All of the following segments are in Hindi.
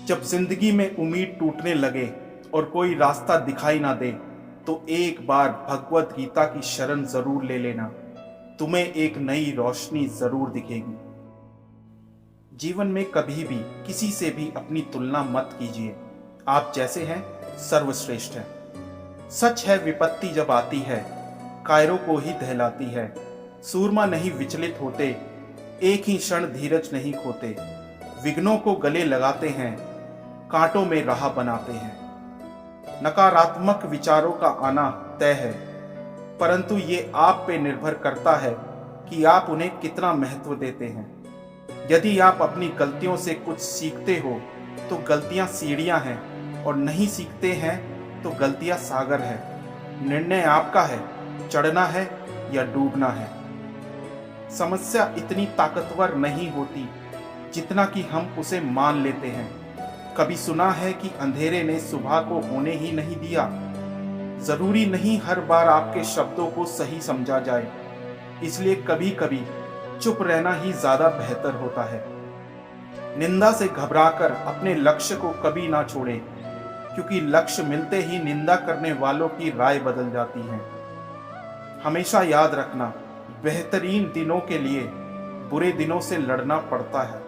जब जिंदगी में उम्मीद टूटने लगे और कोई रास्ता दिखाई ना दे, तो एक बार भगवत गीता की शरण जरूर ले लेना। तुम्हें एक नई रोशनी जरूर दिखेगी। जीवन में कभी भी किसी से भी अपनी तुलना मत कीजिए। आप जैसे हैं सर्वश्रेष्ठ हैं। सच है, विपत्ति जब आती है कायरों को ही दहलाती है। सूरमा नहीं विचलित होते, एक ही क्षण धीरज नहीं खोते। विघ्नों को गले लगाते हैं, कांटों में राह बनाते हैं। नकारात्मक विचारों का आना तय है, परंतु ये आप पे निर्भर करता है कि आप उन्हें कितना महत्व देते हैं। यदि आप अपनी गलतियों से कुछ सीखते हो तो गलतियां सीढ़ियां हैं, और नहीं सीखते हैं तो गलतियां सागर है। निर्णय आपका है, चढ़ना है या डूबना है। समस्या इतनी ताकतवर नहीं होती जितना कि हम उसे मान लेते हैं। कभी सुना है कि अंधेरे ने सुबह को होने ही नहीं दिया। जरूरी नहीं हर बार आपके शब्दों को सही समझा जाए, इसलिए कभी कभी चुप रहना ही ज्यादा बेहतर होता है। निंदा से घबराकर अपने लक्ष्य को कभी ना छोड़ें, क्योंकि लक्ष्य मिलते ही निंदा करने वालों की राय बदल जाती है। हमेशा याद रखना, बेहतरीन दिनों के लिए बुरे दिनों से लड़ना पड़ता है।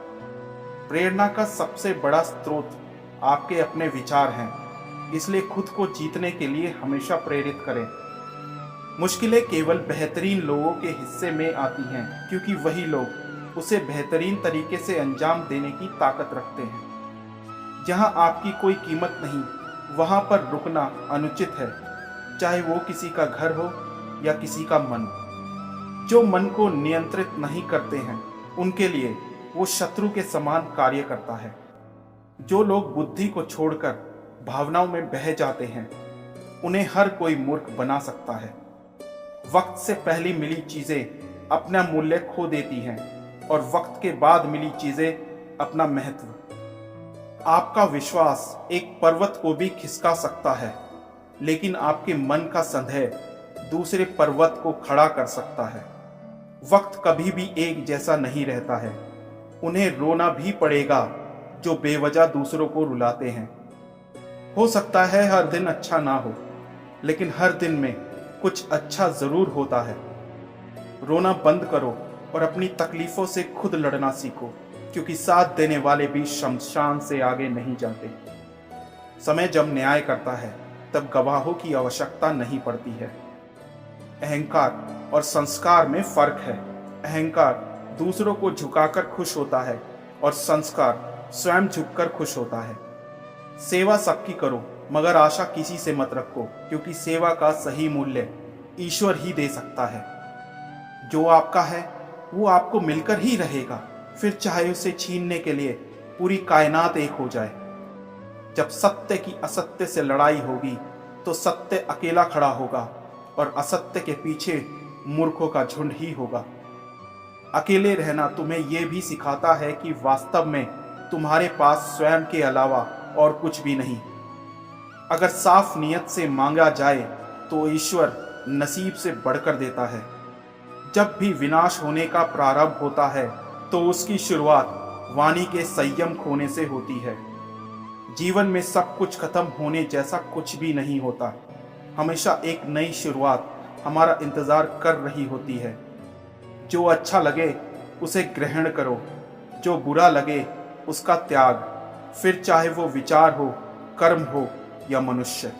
प्रेरणा का सबसे बड़ा स्रोत आपके अपने विचार हैं, इसलिए खुद को जीतने के लिए हमेशा प्रेरित करें। मुश्किलें केवल बेहतरीन लोगों के हिस्से में आती हैं, क्योंकि वही लोग उसे बेहतरीन तरीके से अंजाम देने की ताकत रखते हैं। जहां आपकी कोई कीमत नहीं, वहां पर रुकना अनुचित है, चाहे वो किसी का घर हो या किसी का मन। जो मन को नियंत्रित नहीं करते हैं, उनके लिए वो शत्रु के समान कार्य करता है। जो लोग बुद्धि को छोड़कर भावनाओं में बह जाते हैं, उन्हें हर कोई मूर्ख बना सकता है। वक्त से पहले मिली चीजें अपना मूल्य खो देती हैं, और वक्त के बाद मिली चीजें अपना महत्व। आपका विश्वास एक पर्वत को भी खिसका सकता है, लेकिन आपके मन का संदेह दूसरे पर्वत को खड़ा कर सकता है। वक्त कभी भी एक जैसा नहीं रहता है। उन्हें रोना भी पड़ेगा जो बेवजह दूसरों को रुलाते हैं। हो सकता है हर दिन अच्छा ना हो, लेकिन हर दिन में कुछ अच्छा जरूर होता है। रोना बंद करो और अपनी तकलीफों से खुद लड़ना सीखो, क्योंकि साथ देने वाले भी शमशान से आगे नहीं जाते। समय जब न्याय करता है, तब गवाहों की आवश्यकता नहीं पड़ती है। अहंकार और संस्कार में फर्क है। अहंकार दूसरों को झुकाकर खुश होता है, और संस्कार स्वयं झुककर खुश होता है। सेवा सबकी करो, मगर आशा किसी से मत रखो, क्योंकि सेवा का सही मूल्य ईश्वर ही दे सकता है। जो आपका है वो आपको मिलकर ही रहेगा, फिर चाहे उसे छीनने के लिए पूरी कायनात एक हो जाए। जब सत्य की असत्य से लड़ाई होगी, तो सत्य अकेला खड़ा होगा, और असत्य के पीछे मूर्खों का झुंड ही होगा। अकेले रहना तुम्हें यह भी सिखाता है कि वास्तव में तुम्हारे पास स्वयं के अलावा और कुछ भी नहीं। अगर साफ नियत से मांगा जाए तो ईश्वर नसीब से बढ़कर देता है। जब भी विनाश होने का प्रारंभ होता है, तो उसकी शुरुआत वाणी के संयम खोने से होती है। जीवन में सब कुछ खत्म होने जैसा कुछ भी नहीं होता। हमेशा एक नई शुरुआत हमारा इंतजार कर रही होती है। जो अच्छा लगे उसे ग्रहण करो, जो बुरा लगे उसका त्याग, फिर चाहे वो विचार हो, कर्म हो या मनुष्य।